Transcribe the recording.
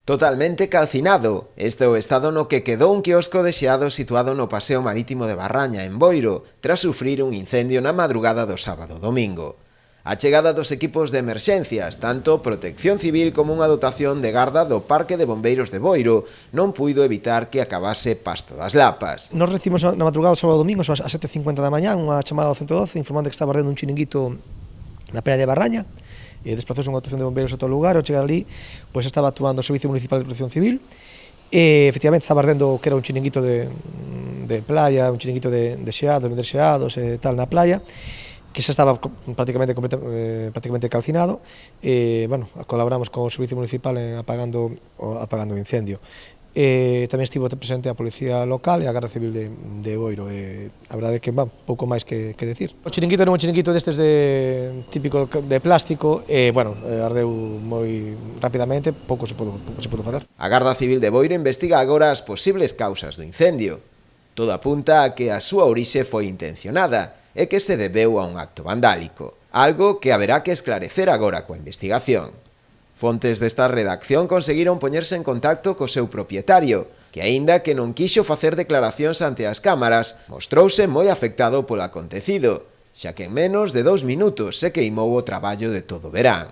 Totalmente calcinado. Este é o estado no que quedou un quiosco de xeado situado no Paseo Marítimo de Barraña, en Boiro, tras sufrir un incendio na madrugada do sábado domingo. A chegada dos equipos de emerxencias, tanto Protección Civil como unha dotación de garda do Parque de Bombeiros de Boiro, non puido evitar que acabase Pasto das Lapas. Nos recibimos na madrugada do sábado domingo, ás 7:50 da mañá, unha chamada ao 112 informando que estaba ardendo un chiringuito na praia de Barraña. Desplazouse unha dotación de bombeiros a todo o lugar. Ao chegar ali, pois estaba actuando o Servicio Municipal de Protección Civil e efectivamente estaba ardendo que era un chiringuito de playa, un chiringuito de xeados, vender xeados e tal na playa, que xa estaba prácticamente calcinado. Bueno, colaboramos con o Servicio Municipal apagando o incendio. Tamén estivo presente a Policía Local e a Garda Civil de Boiro. A verdade é que pouco máis que decir. O chiringuito era un chiringuito destes típico de plástico e, bueno, ardeu moi rapidamente, pouco se pudo facer. A Garda Civil de Boiro investiga agora as posibles causas do incendio. Todo apunta a que a súa orixe foi intencionada e que se debeu a un acto vandálico, algo que haberá que esclarecer agora coa investigación. Fontes desta redacción conseguiron poñerse en contacto co seu propietario, que aínda que non quixo facer declaracións ante as cámaras, mostrouse moi afectado polo acontecido, xa que en menos de 2 minutos se queimou o traballo de todo o verán.